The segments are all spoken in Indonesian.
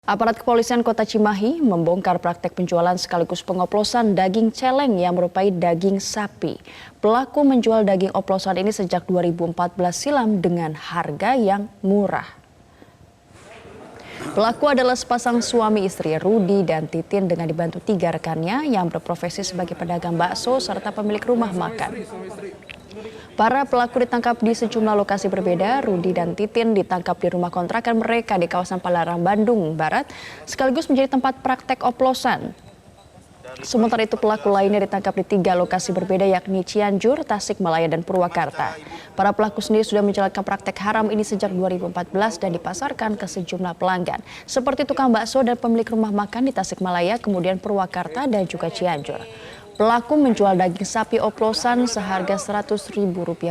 Aparat kepolisian Kota Cimahi membongkar praktek penjualan sekaligus pengoplosan daging celeng yang merupai daging sapi. Pelaku menjual daging oplosan ini sejak 2014 silam dengan harga yang murah. Pelaku adalah sepasang suami istri, Rudi dan Titin, dengan dibantu 3 rekannya yang berprofesi sebagai pedagang bakso serta pemilik rumah makan. Para pelaku ditangkap di sejumlah lokasi berbeda. Rudi dan Titin ditangkap di rumah kontrakan mereka di kawasan Palaran, Bandung Barat, sekaligus menjadi tempat praktek oplosan. Sementara itu pelaku lainnya ditangkap di 3 lokasi berbeda, yakni Cianjur, Tasikmalaya, dan Purwakarta. Para pelaku sendiri sudah menjalankan praktek haram ini sejak 2014 dan dipasarkan ke sejumlah pelanggan, seperti tukang bakso dan pemilik rumah makan di Tasikmalaya, kemudian Purwakarta, dan juga Cianjur. Pelaku menjual daging sapi oplosan seharga Rp100.000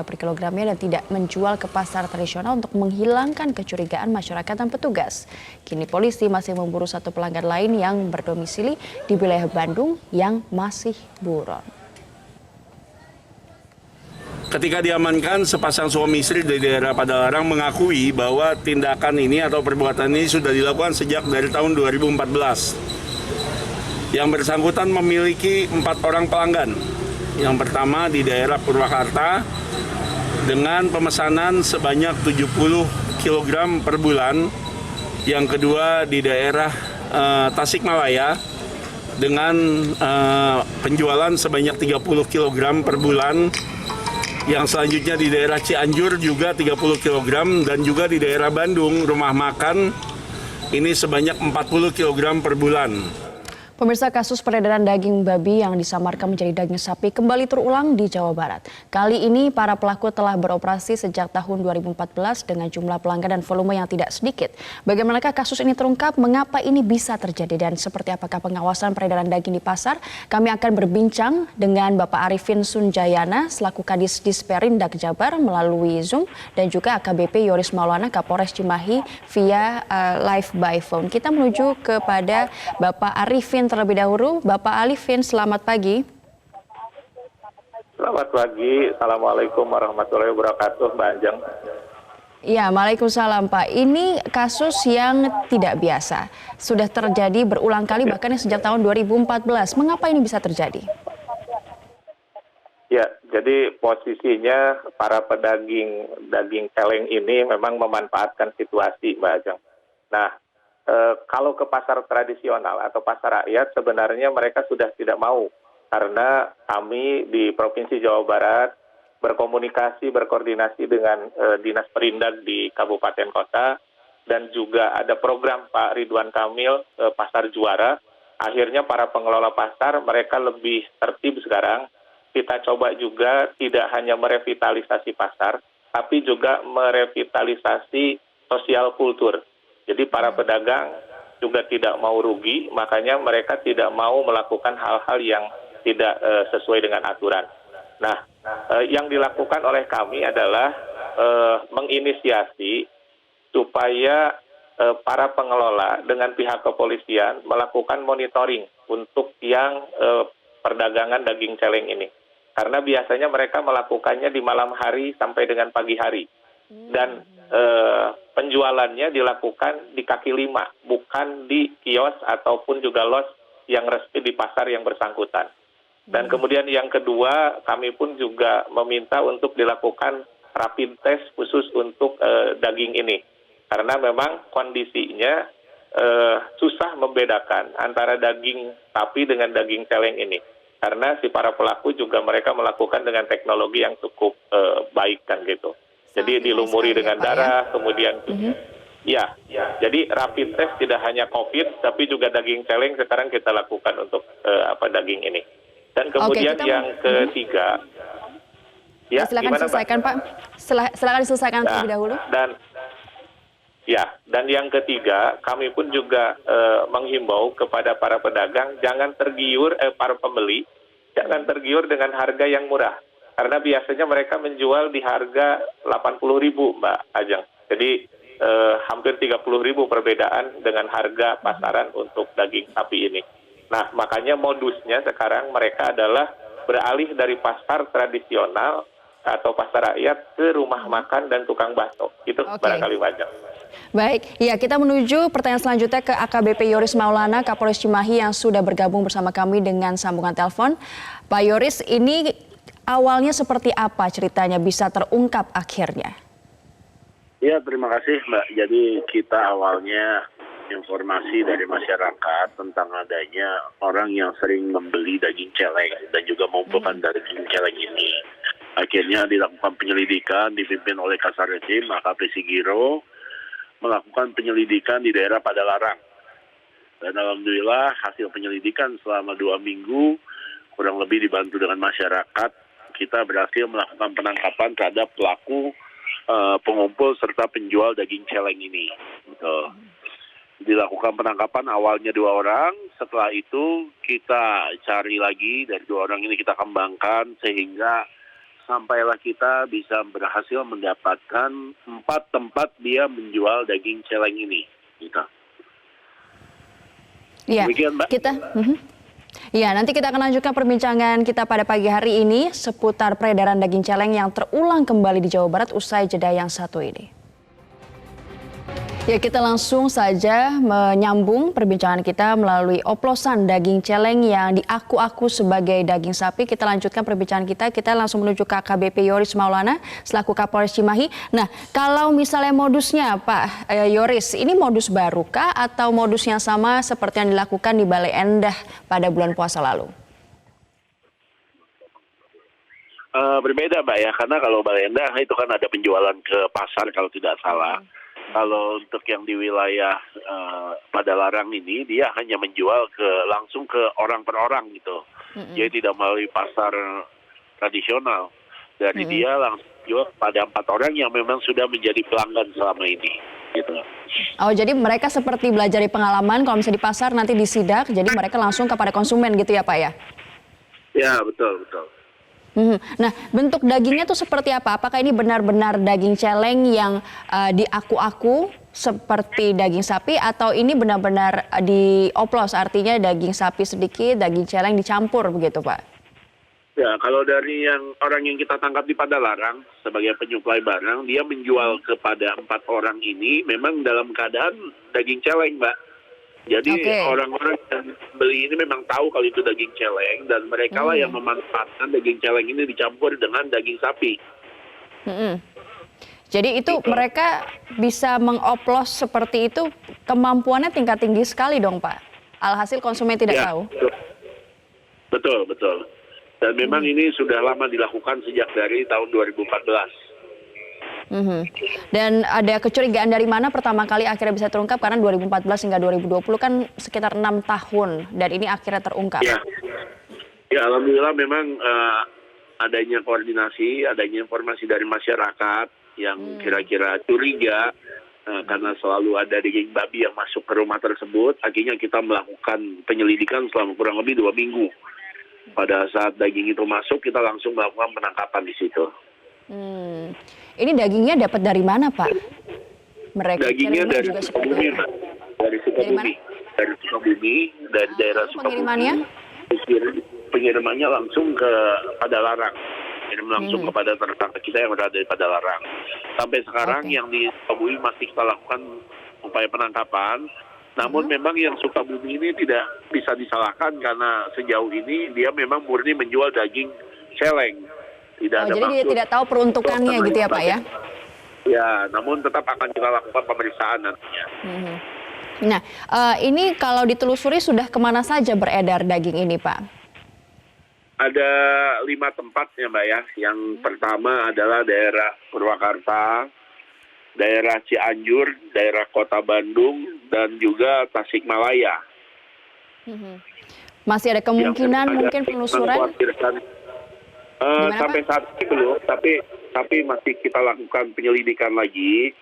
per kilogramnya dan tidak menjual ke pasar tradisional untuk menghilangkan kecurigaan masyarakat dan petugas. Kini polisi masih memburu 1 pelanggan lain yang berdomisili di wilayah Bandung yang masih buron. Ketika diamankan, sepasang suami istri dari daerah Padalarang mengakui bahwa tindakan ini atau perbuatan ini sudah dilakukan sejak dari tahun 2014. Yang bersangkutan memiliki 4 orang pelanggan. Yang pertama di daerah Purwakarta dengan pemesanan sebanyak 70 kg per bulan. Yang kedua di daerah Tasikmalaya dengan penjualan sebanyak 30 kg per bulan. Yang selanjutnya di daerah Cianjur juga 30 kg dan juga di daerah Bandung rumah makan ini sebanyak 40 kg per bulan. Pemirsa, kasus peredaran daging babi yang disamarkan menjadi daging sapi kembali terulang di Jawa Barat. Kali ini para pelaku telah beroperasi sejak tahun 2014 dengan jumlah pelanggan dan volume yang tidak sedikit. Bagaimanakah kasus ini terungkap, mengapa ini bisa terjadi, dan seperti apakah pengawasan peredaran daging di pasar? Kami akan berbincang dengan Bapak Arifin Sunjayana selaku Kadis Disperindak Jabar melalui Zoom, dan juga AKBP Yoris Maulana Kapolres Cimahi via live by phone. Kita menuju kepada Bapak Arifin terlebih dahulu. Bapak Arifin, selamat pagi. Selamat pagi. Assalamualaikum warahmatullahi wabarakatuh, Mbak Anjang. Ya, waalaikumsalam Pak. Ini kasus yang tidak biasa. Sudah terjadi berulang kali, bahkan sejak tahun 2014. Mengapa ini bisa terjadi? Ya, jadi posisinya para pedaging daging celeng ini memang memanfaatkan situasi, Mbak Anjang. Nah, kalau ke pasar tradisional atau pasar rakyat sebenarnya mereka sudah tidak mau, karena kami di Provinsi Jawa Barat berkoordinasi dengan Dinas Perindak di Kabupaten Kota, dan juga ada program Pak Ridwan Kamil Pasar Juara. Akhirnya para pengelola pasar mereka lebih tertib sekarang. Kita coba juga tidak hanya merevitalisasi pasar, tapi juga merevitalisasi sosial kultur. Jadi para pedagang juga tidak mau rugi, makanya mereka tidak mau melakukan hal-hal yang tidak sesuai dengan aturan. Nah, yang dilakukan oleh kami adalah menginisiasi supaya para pengelola dengan pihak kepolisian melakukan monitoring untuk yang perdagangan daging celeng ini. Karena biasanya mereka melakukannya di malam hari sampai dengan pagi hari. Dan penjualannya dilakukan di kaki lima, bukan di kios ataupun juga los yang resmi di pasar yang bersangkutan. Dan kemudian yang kedua, kami pun juga meminta untuk dilakukan rapid test khusus untuk daging ini. Karena memang kondisinya susah membedakan antara daging sapi dengan daging celeng ini. Karena si para pelaku juga mereka melakukan dengan teknologi yang cukup baik kan gitu. Jadi dilumuri dengan darah, kemudian ya, jadi rapid test tidak hanya COVID, tapi juga daging celeng sekarang kita lakukan untuk daging ini. Dan kemudian yang ketiga, ya silakan selesaikan Pak. Silakan diselesaikan terlebih dahulu. Dan yang ketiga, kami pun juga menghimbau kepada para pedagang jangan tergiur, para pembeli jangan tergiur dengan harga yang murah. Karena biasanya mereka menjual di harga 80.000, Mbak Ajeng. Jadi hampir 30.000 perbedaan dengan harga pasaran untuk daging sapi ini. Nah, makanya modusnya sekarang mereka adalah beralih dari pasar tradisional atau pasar rakyat ke rumah makan dan tukang bakso. Itu barangkali wajar. Baik, ya kita menuju pertanyaan selanjutnya ke AKBP Yoris Maulana, Kapolres Cimahi yang sudah bergabung bersama kami dengan sambungan telepon. Pak Yoris, ini awalnya seperti apa ceritanya bisa terungkap akhirnya? Ya, terima kasih Mbak. Jadi kita awalnya informasi dari masyarakat tentang adanya orang yang sering membeli daging celeng dan juga mengumpulkan daging celeng ini. Akhirnya dilakukan penyelidikan dipimpin oleh Kasarreskrim AKP Sigiro, melakukan penyelidikan di daerah Padalarang. Dan alhamdulillah hasil penyelidikan selama 2 minggu, kurang lebih dibantu dengan masyarakat, kita berhasil melakukan penangkapan terhadap pelaku pengumpul serta penjual daging celeng ini. Dilakukan penangkapan awalnya 2 orang, setelah itu kita cari lagi dari 2 orang ini kita kembangkan sehingga sampailah kita bisa berhasil mendapatkan 4 tempat dia menjual daging celeng ini. Gitu. Iya, Demikian, Mbak. Ya, nanti kita akan lanjutkan perbincangan kita pada pagi hari ini seputar peredaran daging celeng yang terulang kembali di Jawa Barat usai jeda yang satu ini. Ya, kita langsung saja menyambung perbincangan kita melalui oplosan daging celeng yang diaku-aku sebagai daging sapi. Kita lanjutkan perbincangan kita langsung menuju ke AKBP Yoris Maulana selaku Kapolres Cimahi. Nah, kalau misalnya modusnya Pak Yoris, ini modus baru kah atau modus yang sama seperti yang dilakukan di Bale Endah pada bulan puasa lalu? Berbeda Mbak ya, karena kalau Bale Endah itu kan ada penjualan ke pasar kalau tidak salah. Kalau untuk yang di wilayah Padalarang ini, dia hanya menjual langsung ke orang per orang gitu. Jadi tidak melalui pasar tradisional. Dari dia langsung jual pada 4 orang yang memang sudah menjadi pelanggan selama ini. Gitu. Oh, jadi mereka seperti belajar di pengalaman, kalau misalnya di pasar nanti disidak, jadi mereka langsung kepada konsumen gitu ya Pak ya? Ya, betul. Nah, bentuk dagingnya tuh seperti apa? Apakah ini benar-benar daging celeng yang diaku-aku seperti daging sapi atau ini benar-benar dioplos, artinya daging sapi sedikit, daging celeng dicampur begitu Pak? Ya, kalau dari orang yang kita tangkap di Padalarang sebagai penyuplai barang, dia menjual kepada 4 orang ini memang dalam keadaan daging celeng, Mbak. Jadi orang-orang yang beli ini memang tahu kalau itu daging celeng dan mereka lah yang memanfaatkan daging celeng ini dicampur dengan daging sapi. Jadi itu mereka bisa mengoplos seperti itu, kemampuannya tingkat tinggi sekali dong Pak. Alhasil konsumen tidak tahu. Betul. Dan memang ini sudah lama dilakukan sejak dari tahun 2014. Dan ada kecurigaan dari mana pertama kali akhirnya bisa terungkap, karena 2014 hingga 2020 kan sekitar 6 tahun dan ini akhirnya terungkap. Ya, alhamdulillah memang adanya koordinasi, adanya informasi dari masyarakat yang kira-kira curiga karena selalu ada daging babi yang masuk ke rumah tersebut. Akhirnya kita melakukan penyelidikan selama kurang lebih 2 minggu. Pada saat daging itu masuk, kita langsung melakukan penangkapan di situ. Ini dagingnya dapat dari mana Pak? Mereka dagingnya dari Sukabumi, Pak. Dari Sukabumi, dari daerah Sukabumi. Pengirimannya? Pengirimannya langsung ke Padalarang. Kirim langsung kepada tersangka kita yang berada di Padalarang. Sampai sekarang yang di Sukabumi masih kita lakukan upaya penangkapan. Namun memang yang Sukabumi ini tidak bisa disalahkan karena sejauh ini dia memang murni menjual daging celeng. Tidak ada jadi dia tidak tahu peruntukannya gitu ya Pak ya? Ya, namun tetap akan kita lakukan pemeriksaan nantinya. Nah, ini kalau ditelusuri sudah kemana saja beredar daging ini Pak? Ada 5 tempat ya Mbak ya. Yang pertama adalah daerah Purwakarta, daerah Cianjur, daerah Kota Bandung, dan juga Tasikmalaya. Masih ada kemungkinan mungkin penelusuran? Sampai saat ini belum, tapi masih kita lakukan penyelidikan lagi.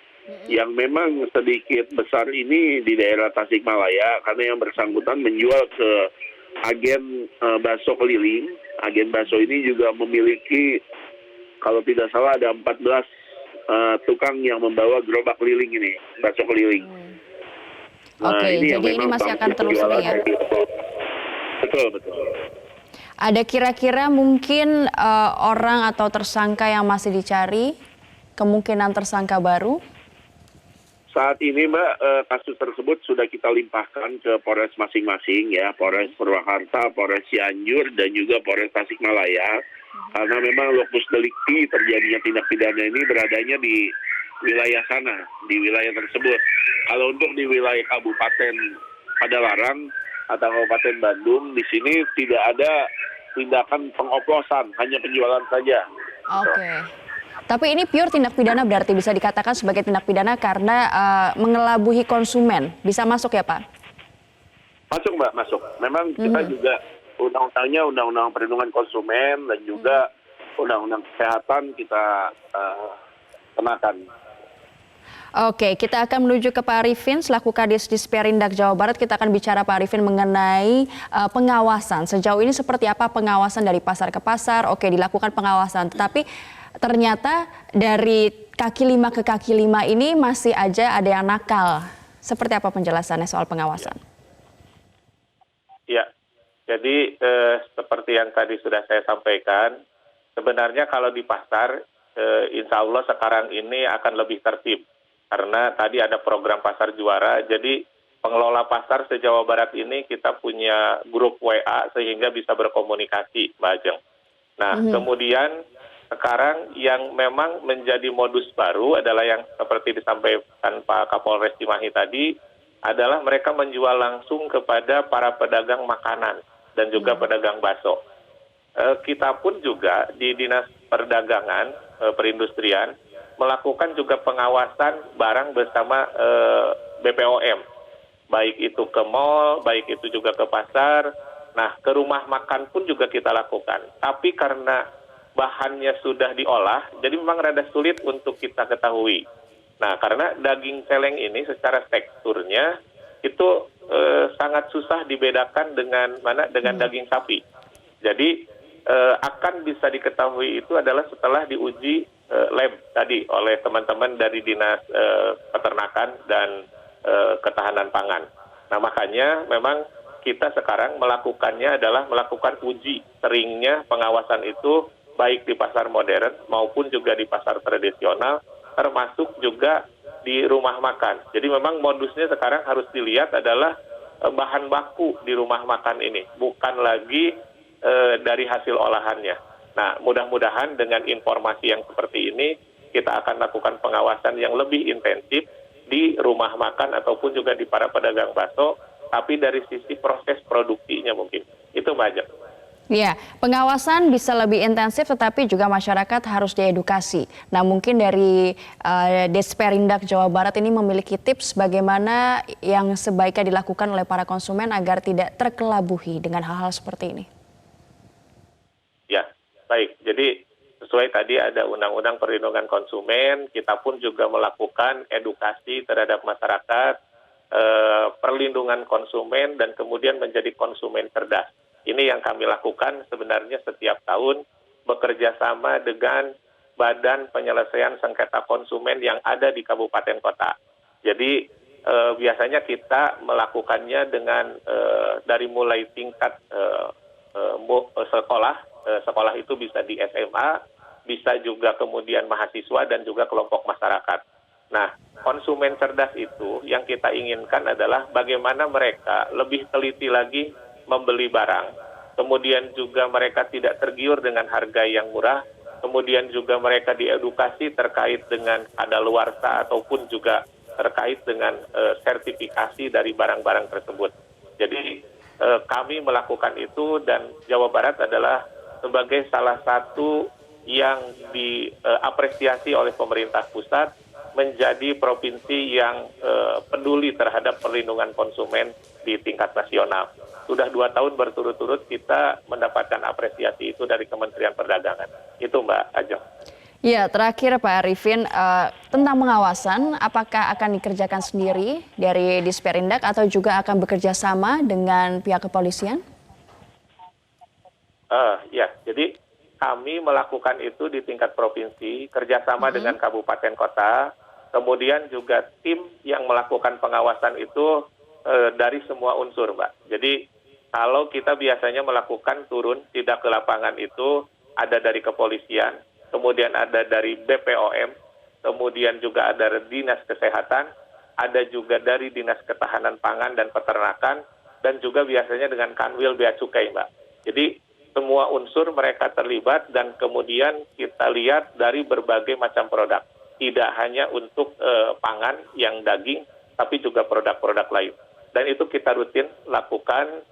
Yang memang sedikit besar ini di daerah Tasikmalaya karena yang bersangkutan menjual ke agen bakso keliling. Agen bakso ini juga memiliki, kalau tidak salah ada 14 tukang yang membawa gerobak keliling ini, bakso keliling. Jadi ini masih akan telusuri ya? Betul. Ada kira-kira mungkin orang atau tersangka yang masih dicari, kemungkinan tersangka baru? Saat ini Mbak, kasus tersebut sudah kita limpahkan ke Polres masing-masing ya, Polres Purwakarta, Polres Cianjur, dan juga Polres Tasikmalaya. Karena memang lokus delikti terjadinya tindak pidana ini beradanya di wilayah sana, di wilayah tersebut. Kalau untuk di wilayah Kabupaten Padalarang atau Kabupaten Bandung, di sini tidak ada tindakan pengoplosan, hanya penjualan saja. Oke. Tapi ini pure tindak pidana berarti bisa dikatakan sebagai tindak pidana karena mengelabuhi konsumen. Bisa masuk ya Pak? Masuk Mbak, masuk. Memang kita juga undang-undangnya Undang-Undang Perlindungan Konsumen dan juga Undang-Undang Kesehatan kita kenakan. Oke, kita akan menuju ke Pak Arifin selaku Kadis Disperindak Jawa Barat. Kita akan bicara Pak Arifin mengenai pengawasan. Sejauh ini seperti apa pengawasan dari pasar ke pasar? Oke, dilakukan pengawasan. Tetapi ternyata dari kaki lima ke kaki lima ini masih aja ada yang nakal. Seperti apa penjelasannya soal pengawasan? Ya, jadi seperti yang tadi sudah saya sampaikan, sebenarnya kalau di pasar, insya Allah sekarang ini akan lebih tertib. Karena tadi ada program pasar juara, jadi pengelola pasar se-Jawa Barat ini kita punya grup WA sehingga bisa berkomunikasi, Mbak Ajeng. Nah, kemudian sekarang yang memang menjadi modus baru adalah yang seperti disampaikan Pak Kapolres Cimahi tadi, adalah mereka menjual langsung kepada para pedagang makanan dan juga pedagang bakso. Kita pun juga di Dinas Perdagangan, Perindustrian, melakukan juga pengawasan barang bersama BPOM. Baik itu ke mal, baik itu juga ke pasar. Nah, ke rumah makan pun juga kita lakukan. Tapi karena bahannya sudah diolah, jadi memang rada sulit untuk kita ketahui. Nah, karena daging celeng ini secara teksturnya itu sangat susah dibedakan dengan daging sapi. Jadi akan bisa diketahui itu adalah setelah diuji lab tadi oleh teman-teman dari Dinas Peternakan dan Ketahanan Pangan. Nah, makanya memang kita sekarang melakukannya adalah melakukan uji seringnya pengawasan itu baik di pasar modern maupun juga di pasar tradisional, termasuk juga di rumah makan. Jadi memang modusnya sekarang harus dilihat adalah bahan baku di rumah makan ini, bukan lagi dari hasil olahannya. Nah, mudah-mudahan dengan informasi yang seperti ini, kita akan lakukan pengawasan yang lebih intensif di rumah makan ataupun juga di para pedagang bakso, tapi dari sisi proses produksinya mungkin. Itu Mbak Ajeng. Ya, pengawasan bisa lebih intensif tetapi juga masyarakat harus diedukasi. Nah, mungkin dari Disperindak Jawa Barat ini memiliki tips bagaimana yang sebaiknya dilakukan oleh para konsumen agar tidak terkelabuhi dengan hal-hal seperti ini. Ya, baik. Jadi sesuai tadi ada Undang-Undang Perlindungan Konsumen, kita pun juga melakukan edukasi terhadap masyarakat, perlindungan konsumen dan kemudian menjadi konsumen cerdas. Ini yang kami lakukan sebenarnya setiap tahun bekerja sama dengan Badan Penyelesaian Sengketa Konsumen yang ada di kabupaten kota. Jadi biasanya kita melakukannya dengan dari mulai tingkat sekolah itu bisa di SMA, bisa juga kemudian mahasiswa dan juga kelompok masyarakat. Nah, konsumen cerdas itu yang kita inginkan adalah bagaimana mereka lebih teliti lagi membeli barang, kemudian juga mereka tidak tergiur dengan harga yang murah, kemudian juga mereka diedukasi terkait dengan kadaluarsa ataupun juga terkait dengan sertifikasi dari barang-barang tersebut. Jadi kami melakukan itu dan Jawa Barat adalah sebagai salah satu yang diapresiasi oleh pemerintah pusat menjadi provinsi yang peduli terhadap perlindungan konsumen di tingkat nasional. Sudah 2 tahun berturut-turut kita mendapatkan apresiasi itu dari Kementerian Perdagangan. Itu Mbak Ajeng. Ya, terakhir Pak Arifin, tentang pengawasan, apakah akan dikerjakan sendiri dari Disperindak atau juga akan bekerja sama dengan pihak kepolisian? Ya, jadi kami melakukan itu di tingkat provinsi, kerjasama dengan kabupaten kota, kemudian juga tim yang melakukan pengawasan itu dari semua unsur, Mbak. Jadi kalau kita biasanya melakukan turun tidak ke lapangan itu ada dari kepolisian, kemudian ada dari BPOM, kemudian juga ada Dinas Kesehatan, ada juga dari Dinas Ketahanan Pangan dan Peternakan, dan juga biasanya dengan Kanwil Bea Cukai, Mbak. Jadi semua unsur mereka terlibat dan kemudian kita lihat dari berbagai macam produk. Tidak hanya untuk pangan yang daging, tapi juga produk-produk lain. Dan itu kita rutin lakukan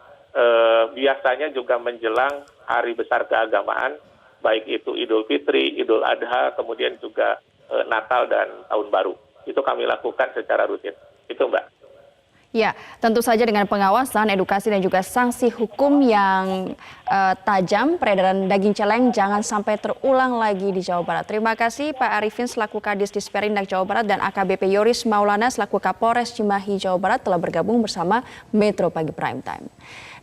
biasanya juga menjelang hari besar keagamaan, baik itu Idul Fitri, Idul Adha, kemudian juga Natal dan Tahun Baru. Itu kami lakukan secara rutin. Itu, Mbak. Ya, tentu saja dengan pengawasan, edukasi dan juga sanksi hukum yang tajam, peredaran daging celeng jangan sampai terulang lagi di Jawa Barat. Terima kasih Pak Arifin selaku Kadis Disperindak Jawa Barat dan AKBP Yoris Maulana selaku Kapolres Cimahi Jawa Barat telah bergabung bersama Metro Pagi Prime Time.